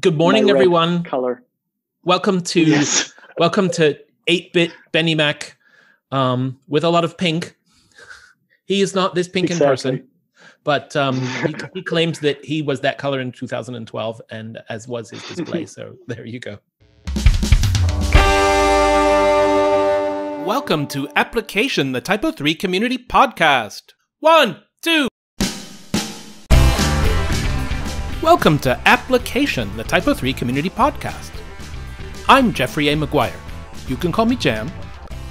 Good morning, red everyone. color. Welcome to 8-bit Benni Mack with a lot of pink. He is not this pink in person, but he claims that he was that color in 2012, and as was his display. So there you go. Welcome to Application, the TYPO3 Community Podcast. 1, 2. Welcome to Application, the TYPO3 Community Podcast. I'm Jeffrey A. McGuire. You can call me Jam.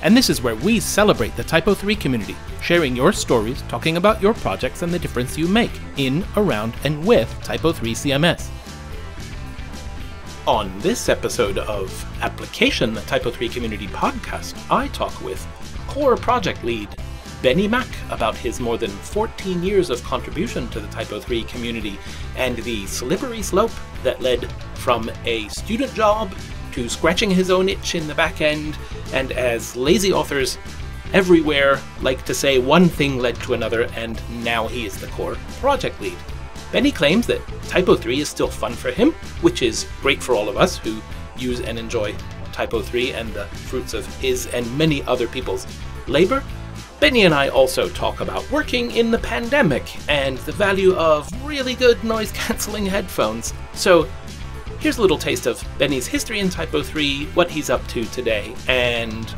And this is where we celebrate the TYPO3 community, sharing your stories, talking about your projects and the difference you make in, around, and with TYPO3 CMS. On this episode of Application, the TYPO3 Community Podcast, I talk with Core Project Lead Benni Mack about his more than 14 years of contribution to the TYPO3 community and the slippery slope that led from a student job to scratching his own itch in the back end, and as lazy authors everywhere like to say, one thing led to another, and now he is the Core Project Lead. Benni claims that TYPO3 is still fun for him, which is great for all of us who use and enjoy TYPO3 and the fruits of his and many other people's labor. Benni and I also talk about working in the pandemic and the value of really good noise-canceling headphones. So here's a little taste of Benni's history in TYPO3, what he's up to today, and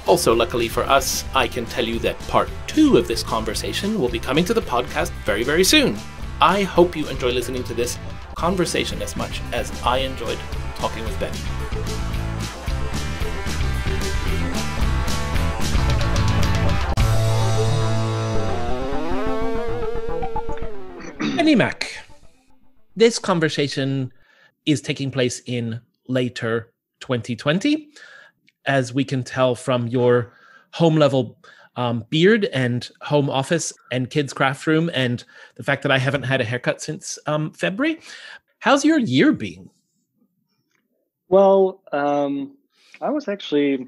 also luckily for us, I can tell you that part 2 of this conversation will be coming to the podcast very, very soon. I hope you enjoy listening to this conversation as much as I enjoyed talking with Benni. Benni Mack, this conversation is taking place in later 2020, as we can tell from your home level beard and home office and kids' craft room, and the fact that I haven't had a haircut since February. How's your year been? Well, I was actually,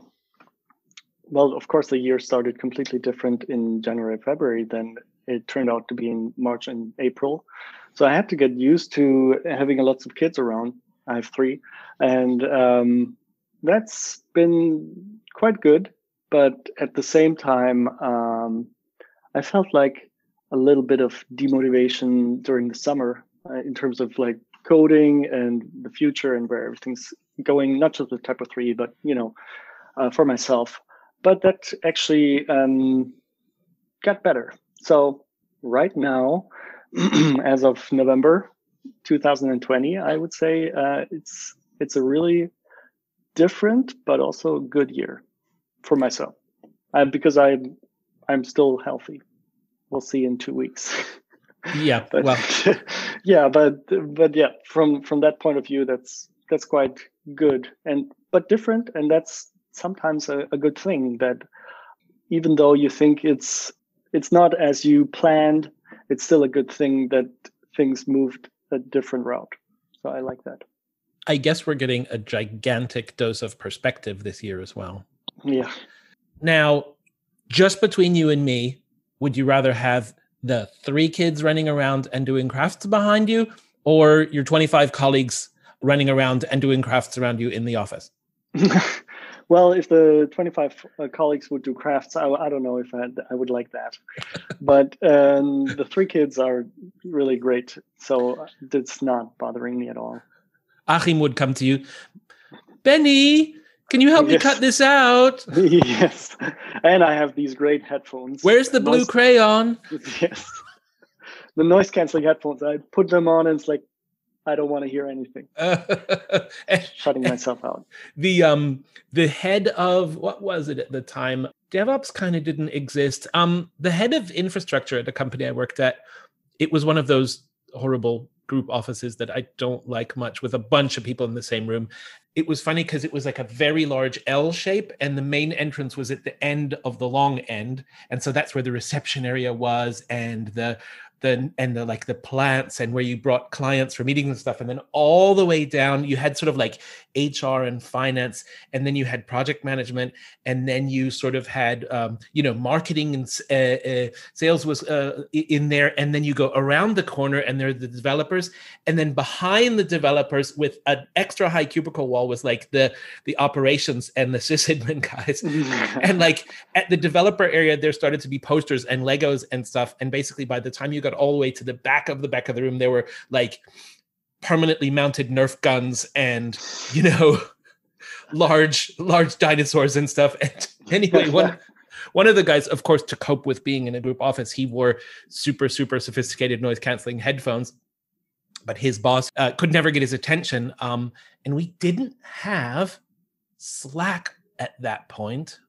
of course, the year started completely different in January, February than it turned out to be in March and April. So I had to get used to having lots of kids around. I have 3, and that's been quite good. But at the same time, I felt like a little bit of demotivation during the summer in terms of like coding and the future and where everything's going, not just with TYPO3, but, for myself. But that actually got better. So right now, as of November 2020, I would say it's a really different but also good year for myself, because I'm still healthy. We'll see in 2 weeks. Yeah, but, well, yeah, but yeah, from that point of view, that's quite good but different, and that's sometimes a good thing. That even though you think it's not as you planned, it's still a good thing that things moved a different route. So I like that. I guess we're getting a gigantic dose of perspective this year as well. Yeah. Now, just between you and me, would you rather have the 3 kids running around and doing crafts behind you, or your 25 colleagues running around and doing crafts around you in the office? Well, if the 25 colleagues would do crafts, I don't know if I would like that. But the 3 kids are really great, so it's not bothering me at all. Achim would come to you, Benni, can you help me cut this out? Yes, and I have these great headphones. Where's the blue crayon? Yes, the noise-canceling headphones. I put them on and it's like, I don't want to hear anything. Shutting myself out. The head of, what was it at the time? DevOps kind of didn't exist. The head of infrastructure at the company I worked at, it was one of those horrible group offices that I don't like much, with a bunch of people in the same room. It was funny because it was like a very large L shape, and the main entrance was at the end of the long end. And so that's where the reception area was, and the the plants, and where you brought clients for meetings and stuff, and then all the way down you had sort of like HR and finance, and then you had project management, and then you sort of had marketing and sales was in there, and then you go around the corner and there are the developers, and then behind the developers with an extra high cubicle wall was like the operations and the sysadmin guys. And like at the developer area there started to be posters and Legos and stuff, and basically by the time you got all the way to the back of the room there were like permanently mounted Nerf guns and large dinosaurs and stuff. And anyway, one of the guys, of course, to cope with being in a group office, he wore super sophisticated noise canceling headphones, but his boss could never get his attention, and we didn't have Slack at that point.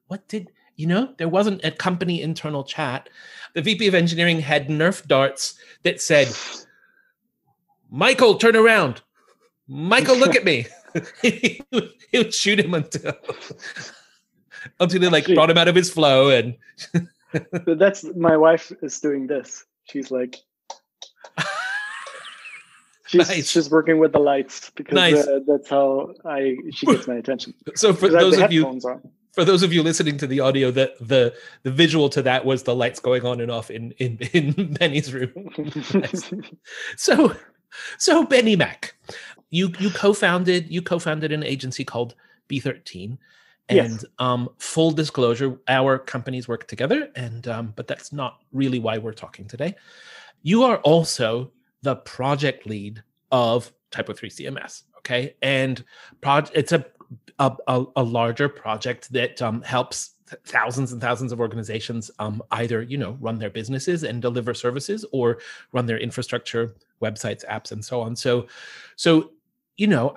There wasn't a company internal chat. The VP of engineering had Nerf darts that said, "Michael, turn around. Michael, look at me." he would shoot him until they like brought him out of his flow. And that's my wife is doing this. She's like, she's working with the lights because that's how she gets my attention. So for those of you listening to the audio, the visual to that was the lights going on and off in Benny's room. So Benni Mack, you co-founded an agency called B13, and yes. Full disclosure, our companies work together, and but that's not really why we're talking today. You are also the project lead of TYPO3 CMS, okay? And it's a larger project that helps thousands and thousands of organizations either run their businesses and deliver services, or run their infrastructure, websites, apps, and so on. So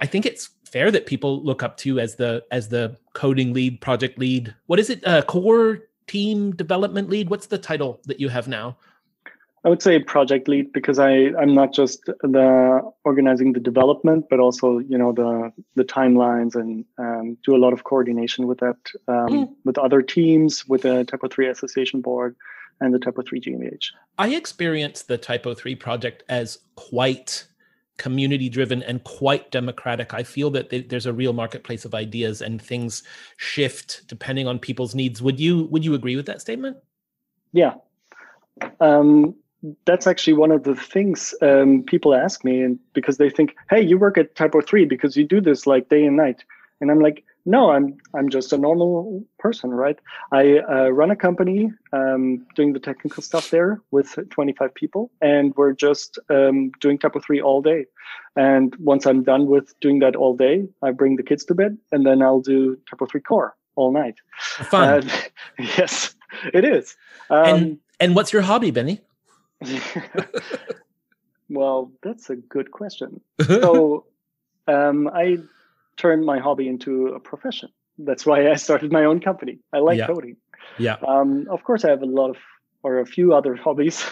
I think it's fair that people look up to you as the coding lead, project lead. What is it? Core team development lead? What's the title that you have now? I would say project lead, because I'm not just the organizing the development, but also the timelines, and do a lot of coordination with that with other teams, with the TYPO3 Association Board and the TYPO3 GmbH. I experienced the TYPO3 project as quite community driven and quite democratic. I feel that there's a real marketplace of ideas, and things shift depending on people's needs. Would you agree with that statement? Yeah. That's actually one of the things people ask me, and because they think, "Hey, you work at TYPO3 because you do this like day and night," and I'm like, "No, I'm just a normal person, right? I run a company doing the technical stuff there with 25 people, and we're just doing TYPO3 all day. And once I'm done with doing that all day, I bring the kids to bed, and then I'll do TYPO3 Core all night." Fun. Yes, it is. And what's your hobby, Benny? Well, that's a good question. So I turned my hobby into a profession. That's why I started my own company. I like coding. Yeah. Of course, I have a few other hobbies,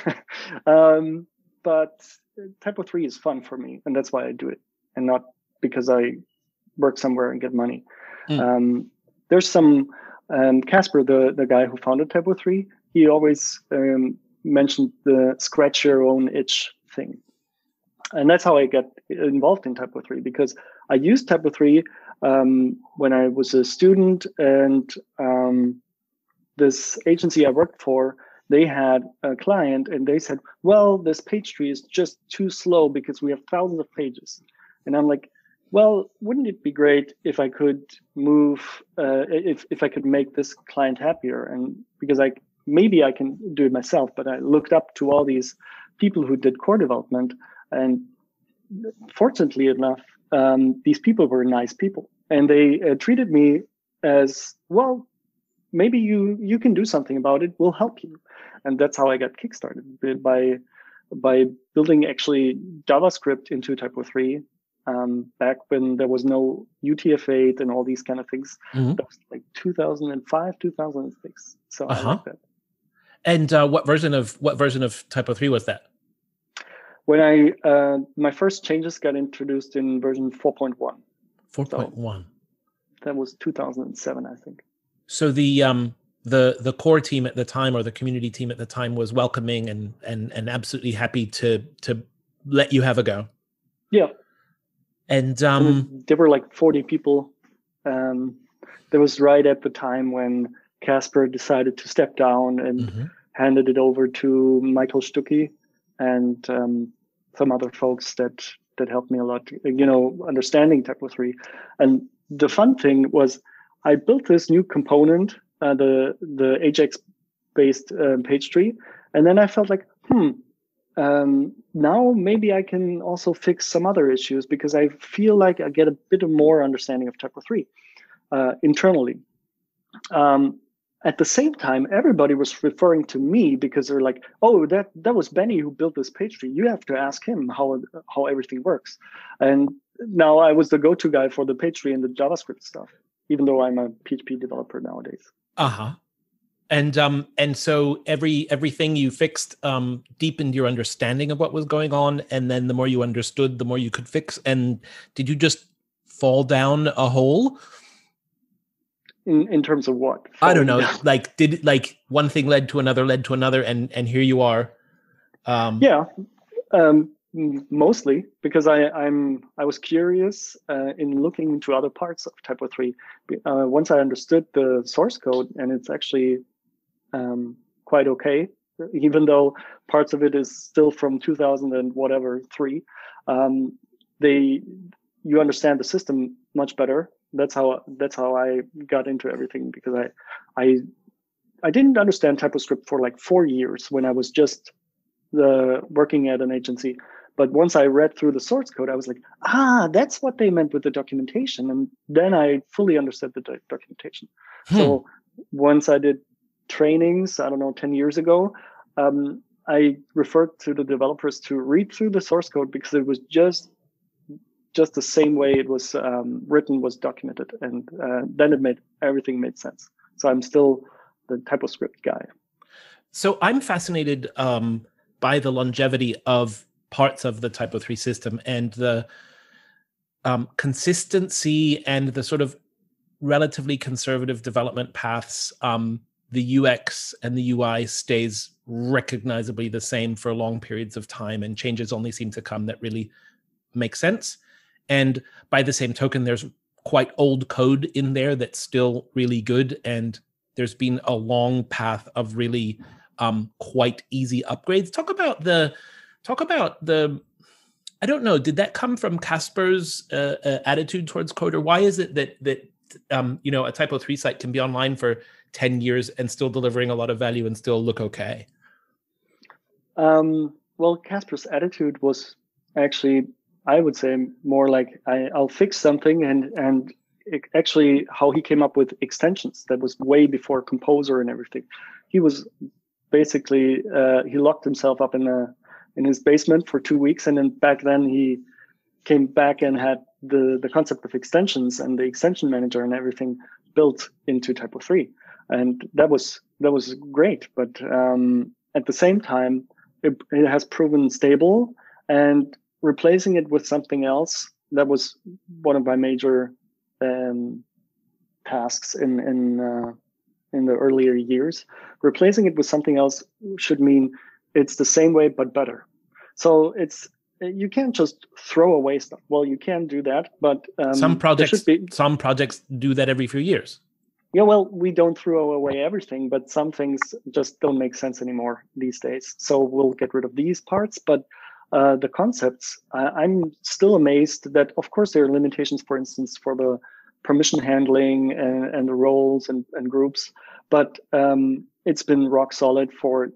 but TYPO3 is fun for me, and that's why I do it, and not because I work somewhere and get money. There's some Casper, the guy who founded TYPO3. He always mentioned the scratch your own itch thing. And that's how I got involved in TYPO3, because I used TYPO3 when I was a student, and this agency I worked for, they had a client, and they said, "Well, this page tree is just too slow because we have thousands of pages." And I'm like, "Well, wouldn't it be great if I could move, if I could make this client happier?" And because maybe I can do it myself, but I looked up to all these people who did core development, and fortunately enough, these people were nice people, and they treated me as, "Well, maybe you can do something about it. We'll help you." And that's how I got kickstarted, by building actually JavaScript into TYPO3 back when there was no UTF-8 and all these kind of things. That was like 2005, 2006. So I like that. And what version of TYPO3 was that? When my first changes got introduced in version 4.1. 4.1. So that was 2007, I think. So the the core team at the time, or the community team at the time, was welcoming and absolutely happy to let you have a go. Yeah. And there were like 40 people. That was right at the time when Casper decided to step down and handed it over to Michael Stucki and some other folks that helped me a lot, understanding TYPO3. And the fun thing was I built this new component, the Ajax-based page tree, and then I felt like, now maybe I can also fix some other issues, because I feel like I get a bit of more understanding of TYPO3 internally. At the same time, everybody was referring to me because they're like, "Oh, that was Benny who built this page tree. You have to ask him how everything works." And now I was the go-to guy for the page tree and the JavaScript stuff, even though I'm a PHP developer nowadays. And so everything you fixed deepened your understanding of what was going on, and then the more you understood, the more you could fix. And did you just fall down a hole? In terms of what? I don't know. Like one thing led to another, and here you are. Mostly because I was curious in looking into other parts of TYPO3. Once I understood the source code, and it's actually quite okay, even though parts of it is still from 2000 and whatever 3. You understand the system much better. That's how I got into everything, because I didn't understand TypoScript for like 4 years when I was just working at an agency. But once I read through the source code, I was like, that's what they meant with the documentation. And then I fully understood the documentation. So once I did trainings, 10 years ago, I referred to the developers to read through the source code, because it was just the same way it was written was documented, and then everything made sense. So I'm still the TypoScript guy. So I'm fascinated by the longevity of parts of the TYPO3 system, and the consistency and the sort of relatively conservative development paths. The UX and the UI stays recognizably the same for long periods of time, and changes only seem to come that really make sense. And by the same token, there's quite old code in there that's still really good. And there's been a long path of really quite easy upgrades. Talk about the, I don't know, did that come from Casper's attitude towards code? Or why is it that a TYPO3 site can be online for 10 years and still delivering a lot of value and still look okay? Well, Casper's attitude was actually, I would say, more like I'll fix something, and actually how he came up with extensions. That was way before Composer and everything. He was basically he locked himself up in his basement for 2 weeks, and then back then he came back and had the concept of extensions and the extension manager and everything built into TYPO3, and that was great. But at the same time, it has proven stable, and replacing it with something else, that was one of my major tasks in the earlier years. Replacing it with something else should mean it's the same way but better. So you can't just throw away stuff. Well, you can do that, but some projects do that every few years. Yeah, well, we don't throw away everything, but some things just don't make sense anymore these days. So we'll get rid of these parts, but the concepts, I'm still amazed that, of course, there are limitations, for instance, for the permission handling and the roles and groups, but it's been rock solid for,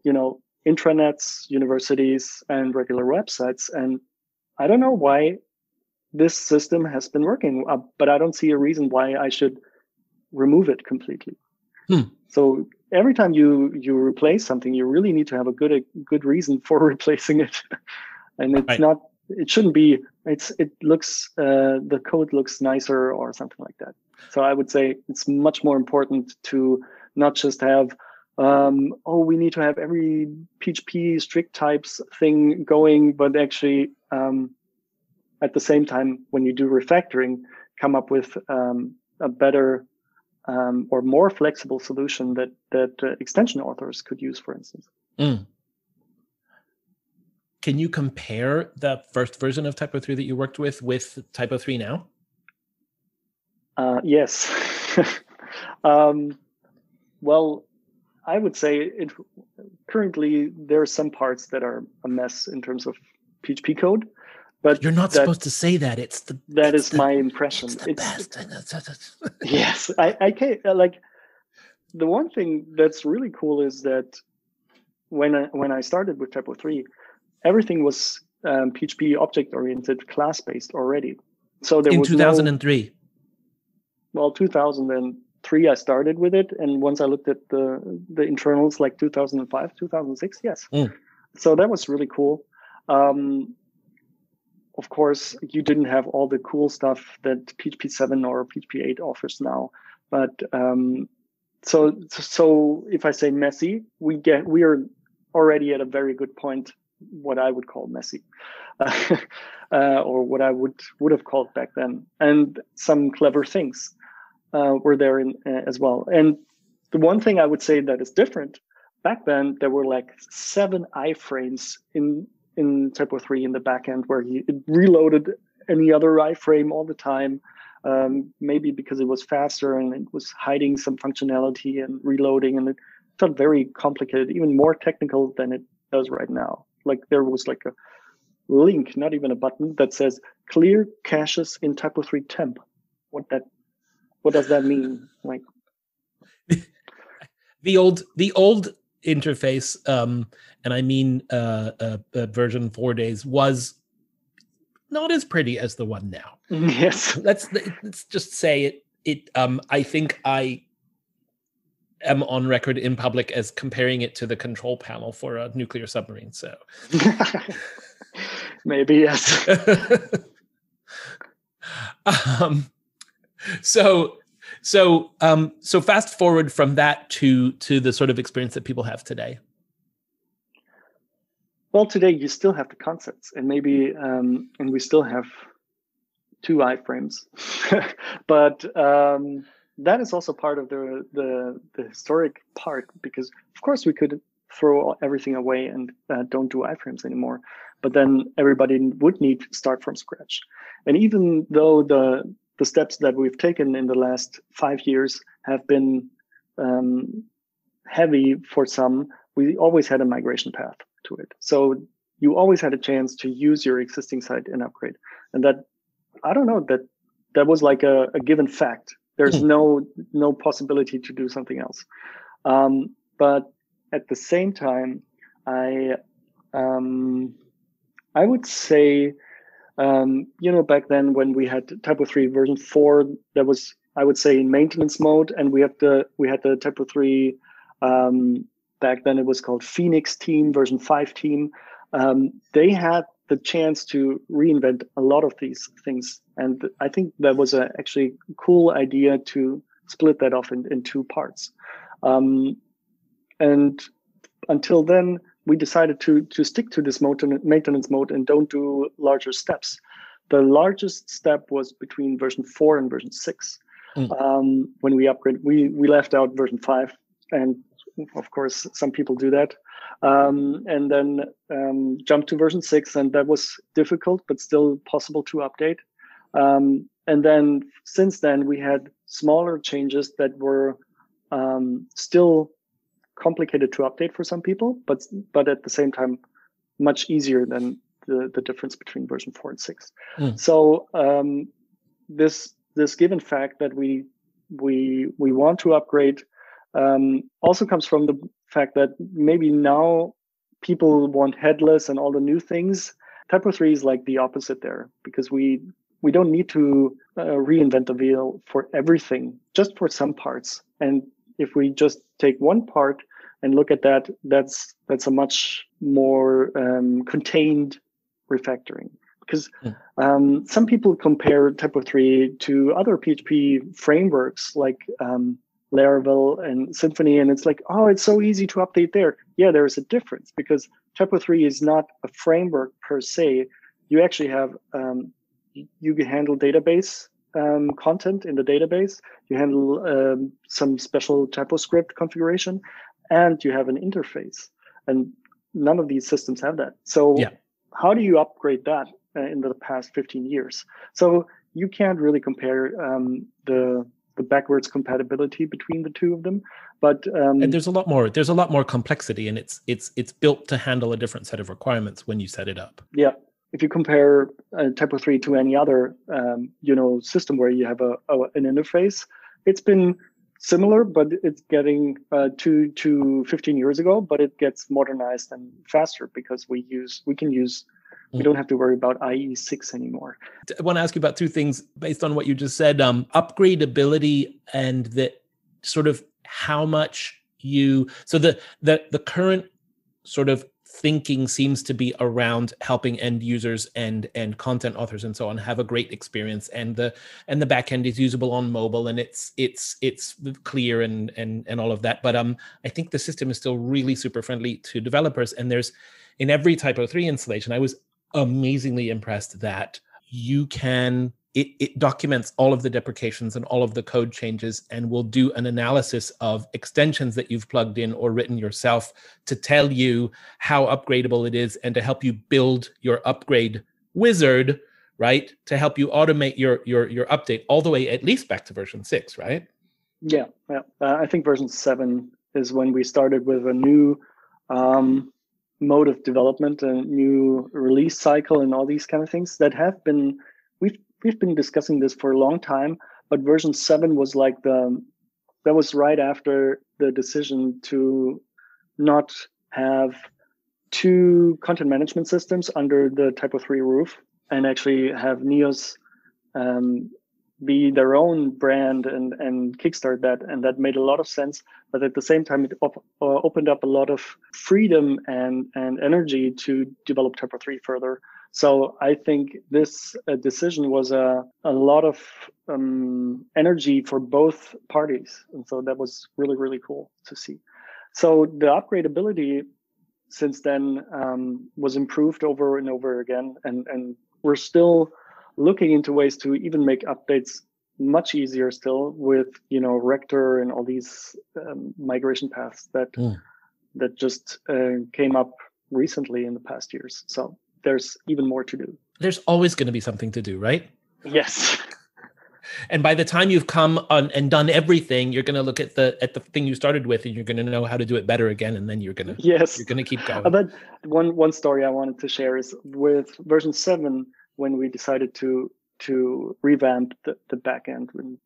intranets, universities, and regular websites. And I don't know why this system has been working, but I don't see a reason why I should remove it completely. So every time you replace something, you really need to have a good reason for replacing it. And it's not, it shouldn't be, it looks, the code looks nicer or something like that. So I would say it's much more important to not just have, we need to have every PHP strict types thing going, but actually, at the same time, when you do refactoring, come up with a better or more flexible solution that extension authors could use, for instance. Mm. Can you compare the first version of TYPO3 that you worked with TYPO3 now? Yes. Well, I would say currently there are some parts that are a mess in terms of PHP code, but you're not supposed to say that. That is my impression. It's the best. Yes, I can't, like, the one thing that's really cool is that when I started with TYPO3, everything was PHP object-oriented, class-based already. So there was 2003. Well, 2003 I started with it, and once I looked at the internals, like 2005, 2006, yes. So that was really cool. Of course, you didn't have all the cool stuff that PHP 7 or PHP 8 offers now, but so if I say messy, we are already at a very good point, what I would call messy, or what I would have called back then, and some clever things were there as well. And the one thing I would say that is different, back then there were like 7 iframes in TYPO3 in the backend, where it reloaded any other iframe all the time, maybe because it was faster and it was hiding some functionality and reloading, and it felt very complicated, even more technical than it does right now. Like there was like a link, not even a button, that says clear caches in TYPO3 temp. What does that mean? Like the old interface, and I mean version 4 days, was not as pretty as the one now. Yes. Let's just say it. I think I am on record in public as comparing it to the control panel for a nuclear submarine. So maybe yes. So fast forward from that to the sort of experience that people have today. Well, today you still have the concepts, and maybe and we still have 2 iframes, but that is also part of the historic part, because of course we could throw everything away and don't do iframes anymore, but then everybody would need to start from scratch. And even though the steps that we've taken in the last 5 years have been heavy for some, we always had a migration path to it. So you always had a chance to use your existing site and upgrade. And that, I don't know, that was like a given fact. There's no possibility to do something else. But at the same time, I would say, back then when we had TYPO3 version 4, that was, I would say, in maintenance mode, and we had the TYPO3, back then it was called Phoenix team, version 5 team. They had the chance to reinvent a lot of these things, and I think that was actually a cool idea to split that off in 2 parts. And until then, we decided to stick to this maintenance mode and don't do larger steps. The largest step was between version 4 and version 6. When we upgraded, we left out version 5, and of course some people do that, and then jumped to version 6, and that was difficult but still possible to update. And then since then we had smaller changes that were still complicated to update for some people, but at the same time much easier than the difference between version 4 and 6. So this given fact that we want to upgrade also comes from the fact that maybe now people want headless and all the new things. TYPO3 is like the opposite there, because we don't need to reinvent the wheel for everything, just for some parts. And if we just take one part and look at that, that's a much more contained refactoring. Because some people compare TYPO3 to other PHP frameworks like Laravel and Symfony, and it's like, oh, it's so easy to update there. Yeah, there is a difference, because TYPO3 is not a framework per se. You actually have, you can handle database content in the database, you handle some special TypoScript configuration, and you have an interface. And none of these systems have that. So how do you upgrade that in the past 15 years? So you can't really compare the backwards compatibility between the two of them, but and there's a lot more complexity, and it's built to handle a different set of requirements when you set it up. Yeah, if you compare TYPO3 to any other system where you have an interface, it's been similar, but it's getting to 15 years ago, but it gets modernized and faster because we don't have to worry about IE6 anymore. I want to ask you about two things based on what you just said. Upgradability and the sort of how much so the current sort of thinking seems to be around helping end users and content authors and so on have a great experience, and the back end is usable on mobile, and it's clear and all of that. But I think the system is still really super friendly to developers, and there's in every TYPO3 installation, I was amazingly impressed that you can it documents all of the deprecations and all of the code changes, and will do an analysis of extensions that you've plugged in or written yourself to tell you how upgradable it is, and to help you build your upgrade wizard, right? To help you automate your update all the way at least back to version 6, right? Yeah. I think version 7 is when we started with a new mode of development, a new release cycle, and all these kind of things that have been we've been discussing this for a long time, but version 7 was like that was right after the decision to not have two content management systems under the TYPO3 roof, and actually have Neos be their own brand and kickstart that. And that made a lot of sense. But at the same time, it opened up a lot of freedom and energy to develop TYPO3 further. So I think this decision was a lot of energy for both parties. And so that was really, really cool to see. So the upgradability since then was improved over and over again. And we're still looking into ways to even make updates much easier still with, Rector and all these migration paths that just came up recently in the past years. So there's even more to do. There's always going to be something to do, right? Yes. And by the time you've come on and done everything, you're going to look at the thing you started with, and you're going to know how to do it better again, and then you're going to keep going. But one story I wanted to share is with version 7, when we decided to revamp the backend. When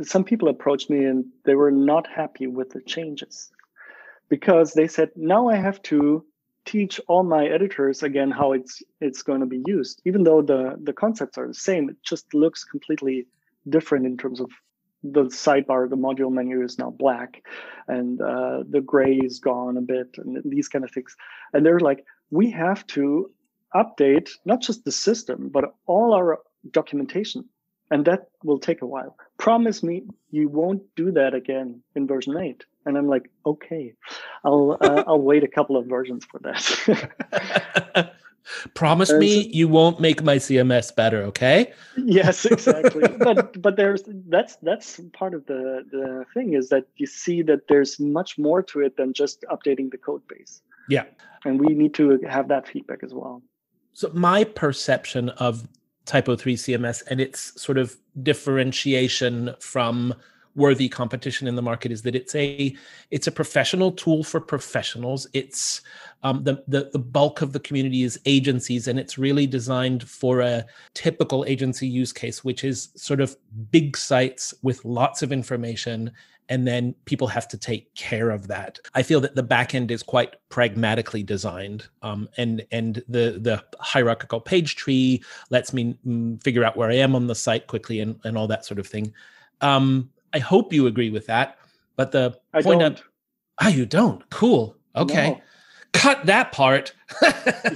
some people approached me and they were not happy with the changes, because they said, now I have to teach all my editors again how it's going to be used, even though the concepts are the same. It just looks completely different in terms of the sidebar. The module menu is now black, and the gray is gone a bit, and these kind of things. And they're like, we have to update not just the system, but all our documentation. And that will take a while. Promise me you won't do that again in version 8. And I'm like, okay, I'll wait a couple of versions for that. Promise me you won't make my CMS better, okay? Yes, exactly. but that's part of the thing, is that you see that there's much more to it than just updating the code base. Yeah. And we need to have that feedback as well. So my perception of TYPO3 CMS and its sort of differentiation from worthy competition in the market is that it's a professional tool for professionals. It's the bulk of the community is agencies, and it's really designed for a typical agency use case, which is sort of big sites with lots of information, and then people have to take care of that. I feel that the backend is quite pragmatically designed, and the hierarchical page tree lets me figure out where I am on the site quickly and all that sort of thing. I hope you agree with that, but the point you don't. Cool. Okay. No. Cut that part.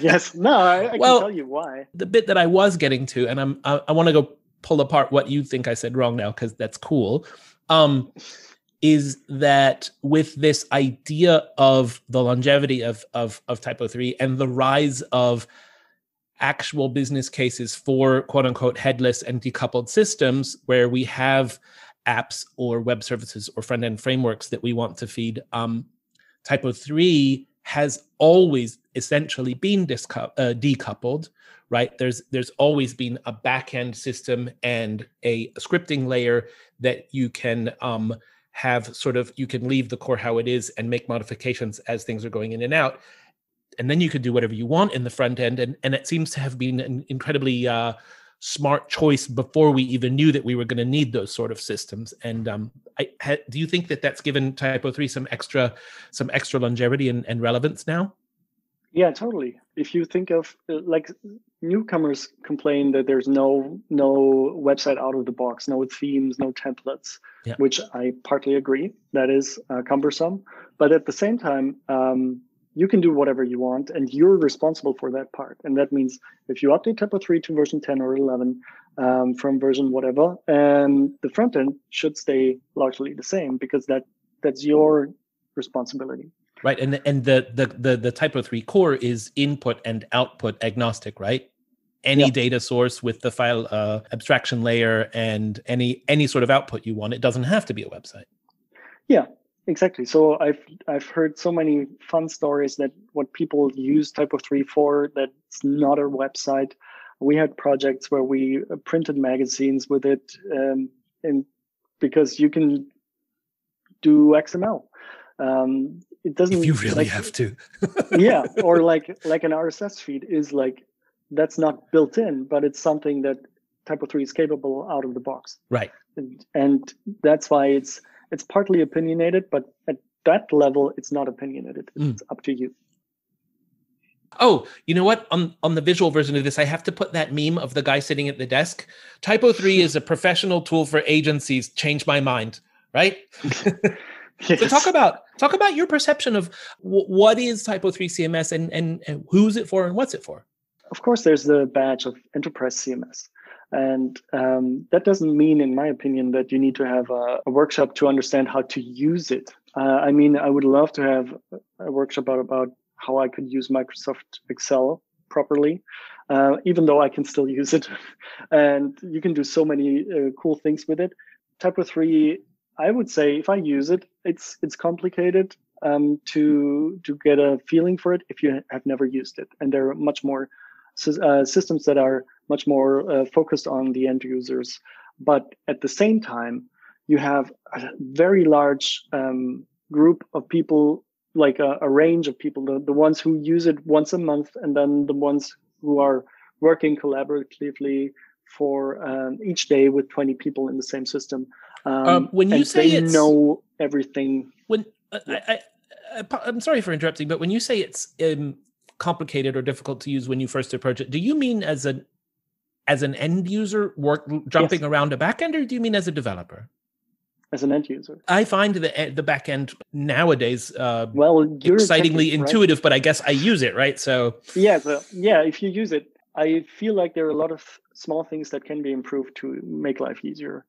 Yes. No, I can tell you why. The bit that I was getting to, and I want to go pull apart what you think I said wrong now, because that's cool. Is that with this idea of the longevity of TYPO3 and the rise of actual business cases for quote unquote headless and decoupled systems where we have apps or web services or front end frameworks that we want to feed. TYPO3 has always essentially been decoupled, right? There's always been a backend system and a scripting layer that you can have you can leave the core how it is and make modifications as things are going in and out. And then you could do whatever you want in the front end. And it seems to have been an incredibly smart choice before we even knew that we were going to need those sort of systems. And do you think that that's given TYPO3 some extra longevity and relevance now? Yeah, totally. If you think of like newcomers complain that there's no website out of the box, no themes, no templates, yeah. Which I partly agree. That is cumbersome. But at the same time, you can do whatever you want, and you're responsible for that part. And that means if you update TYPO3 to version 10 or 11 from version whatever, the front end should stay largely the same because that's your responsibility. Right, and the TYPO3 core is input and output agnostic, right? Any data source with the file abstraction layer and any sort of output you want. It doesn't have to be a website. Yeah. Exactly. So I've heard so many fun stories that what people use TYPO3 for, that's not a website. We had projects where we printed magazines with it, and because you can do XML. It doesn't. If you really have to. Yeah, or like an RSS feed is like that's not built in, but it's something that TYPO3 is capable out of the box. Right. And that's why it's partly opinionated, but at that level, it's not opinionated. It's up to you. Oh, you know what? On the visual version of this, I have to put that meme of the guy sitting at the desk. TYPO3 is a professional tool for agencies. Change my mind, right? Yes. So talk about your perception of what is TYPO3 CMS and who's it for and what's it for? Of course, there's the badge of enterprise CMS. And that doesn't mean, in my opinion, that you need to have a workshop to understand how to use it. I mean, I would love to have a workshop about how I could use Microsoft Excel properly, even though I can still use it. And you can do so many cool things with it. TYPO3, I would say, if I use it, it's complicated to get a feeling for it if you have never used it. And there are much more systems that are much more focused on the end users. But at the same time, you have a very large group of people, like a range of people, the ones who use it once a month, and then the ones who are working collaboratively for each day with 20 people in the same system. When you say they know everything. When I'm sorry for interrupting, but when you say it's complicated or difficult to use when you first approach it, do you mean as an end user jumping around a backend, or do you mean as a developer? As an end user. I find the backend nowadays you're excitingly intuitive, right? But I guess I use it, right? So if you use it, I feel like there are a lot of small things that can be improved to make life easier.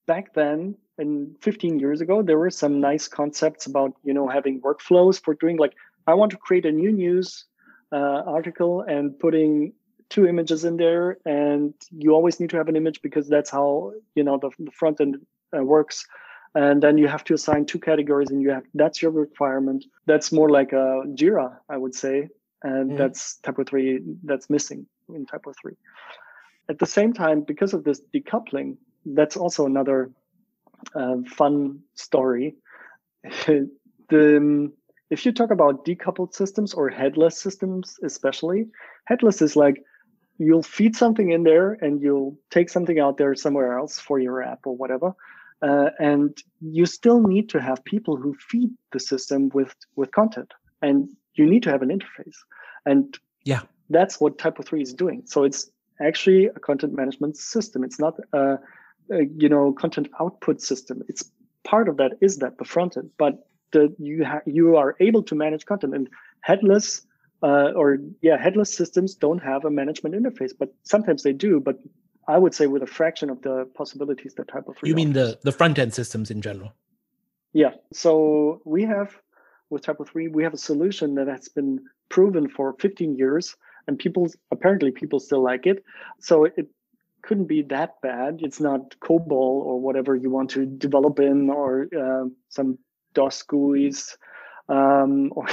Back then, and 15 years ago, there were some nice concepts about having workflows for doing, like, I want to create a new news article and putting 2 images in there, and you always need to have an image because that's how the front end works. And then you have to assign 2 categories, and that's your requirement. That's more like a Jira, I would say, and that's TYPO3 that's missing in TYPO3. At the same time, because of this decoupling, that's also another fun story. If you talk about decoupled systems or headless systems, especially, headless is like you'll feed something in there and you'll take something out there somewhere else for your app or whatever. And you still need to have people who feed the system with content, and you need to have an interface. And that's what TYPO3 is doing. So it's actually a content management system. It's not a content output system. It's part of that is that the front end, but you are able to manage content. And headless systems don't have a management interface, but sometimes they do. But I would say with a fraction of the possibilities that TYPO3 You mean offers. the front end systems in general? Yeah. So with TYPO3, we have a solution that has been proven for 15 years and apparently people still like it. So it couldn't be that bad. It's not COBOL or whatever you want to develop in, or some DOS GUIs or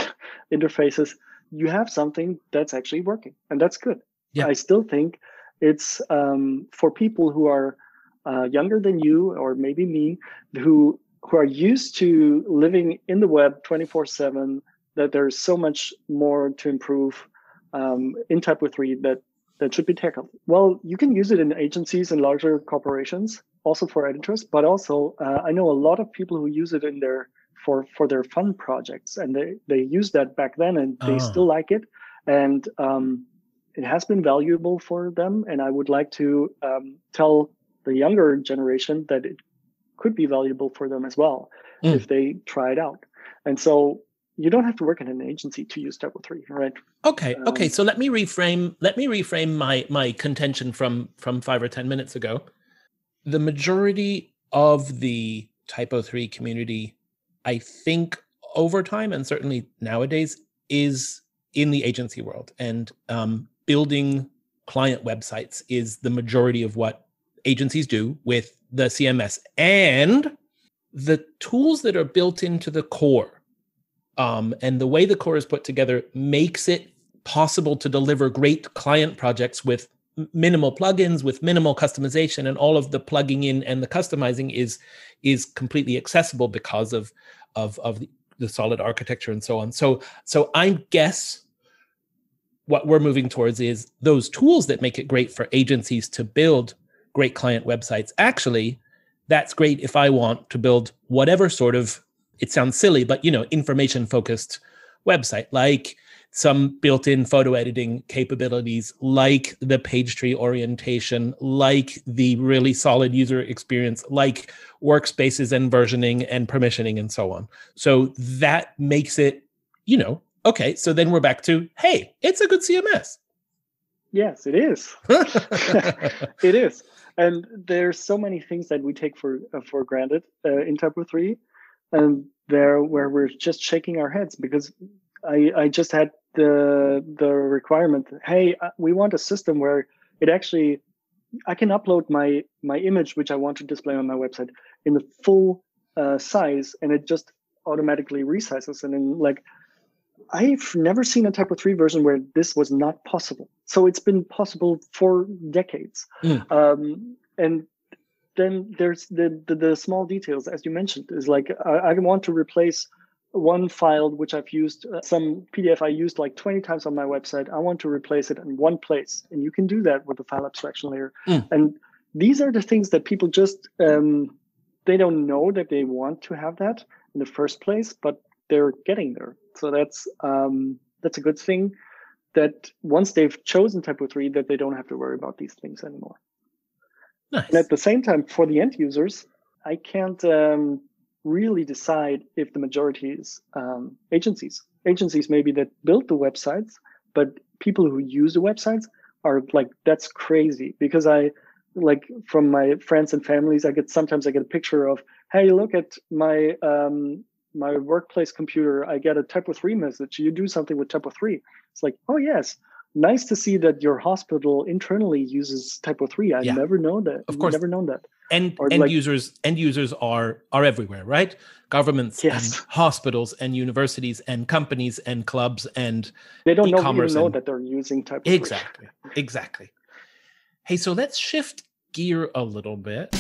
interfaces. You have something that's actually working, and that's good. Yeah. I still think it's for people who are younger than you, or maybe me, who are used to living in the web 24/7, that there's so much more to improve in TYPO3 that should be tackled. Well, you can use it in agencies and larger corporations, also for editors, but also I know a lot of people who use it in for their fun projects, and they used that back then, and they still like it, and it has been valuable for them. And I would like to tell the younger generation that it could be valuable for them as well if they try it out. And so you don't have to work in an agency to use TYPO3, right? Okay. So let me reframe my contention from 5 or 10 minutes ago. The majority of the TYPO3 community, I think, over time, and certainly nowadays, is in the agency world, and building client websites is the majority of what agencies do with the CMS, and the tools that are built into the core. And the way the core is put together makes it possible to deliver great client projects with minimal plugins, with minimal customization, and all of the plugging in and the customizing is completely accessible because of the solid architecture and so on. So I guess what we're moving towards is those tools that make it great for agencies to build great client websites. Actually, that's great if I want to build whatever sort of, it sounds silly, but information-focused website, like some built-in photo editing capabilities, like the page tree orientation, like the really solid user experience, like workspaces and versioning and permissioning and so on. So that makes it, okay, so then we're back to, hey, it's a good CMS. Yes, it is. It is. And there's so many things that we take for granted in TYPO3. And where we're just shaking our heads, because I just had the requirement, hey, we want a system where it actually, I can upload my image, which I want to display on my website, in the full size, and it just automatically resizes. And then, I've never seen a TYPO3 version where this was not possible. So it's been possible for decades. And then there's the small details, as you mentioned, is I want to replace one file which I've used, some PDF I used 20 times on my website. I want to replace it in one place, and you can do that with the file abstraction layer. And these are the things that people just they don't know that they want to have that in the first place, but they're getting there. So that's a good thing, that once they've chosen TYPO3, that they don't have to worry about these things anymore. Nice. And at the same time, for the end users, I can't really decide if the majority is agencies. Agencies maybe that build the websites, but people who use the websites are that's crazy. Because from my friends and families, sometimes I get a picture of, hey, look at my workplace computer. I get a TYPO3 message. You do something with TYPO3. It's oh yes. Nice to see that your hospital internally uses TYPO3. I never know that. Of course, never known that. And end users are everywhere, right? Governments and hospitals and universities and companies and clubs and they don't even know that they're using TYPO3. Exactly. Hey, so let's shift gear a little bit.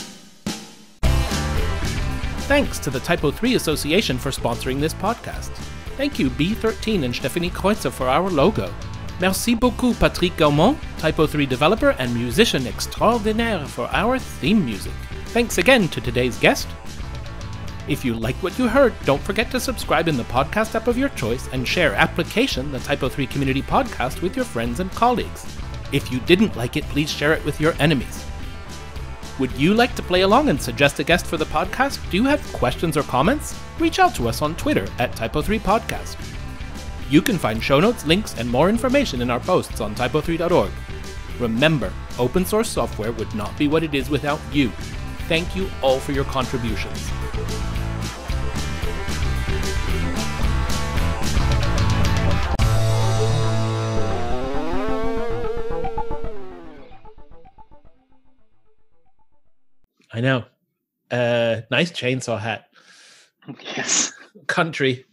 Thanks to the TYPO3 Association for sponsoring this podcast. Thank you B13 and Stephanie Kreutzer for our logo. Merci beaucoup Patrick Gaumont, TYPO3 developer and musician extraordinaire, for our theme music. Thanks again to today's guest. If you liked what you heard, don't forget to subscribe in the podcast app of your choice and share Application, the TYPO3 community podcast, with your friends and colleagues. If you didn't like it, please share it with your enemies. Would you like to play along and suggest a guest for the podcast? Do you have questions or comments? Reach out to us on Twitter at TYPO3 Podcast. You can find show notes, links, and more information in our posts on typo3.org. Remember, open source software would not be what it is without you. Thank you all for your contributions. I know. Nice chainsaw hat. Yes. Country.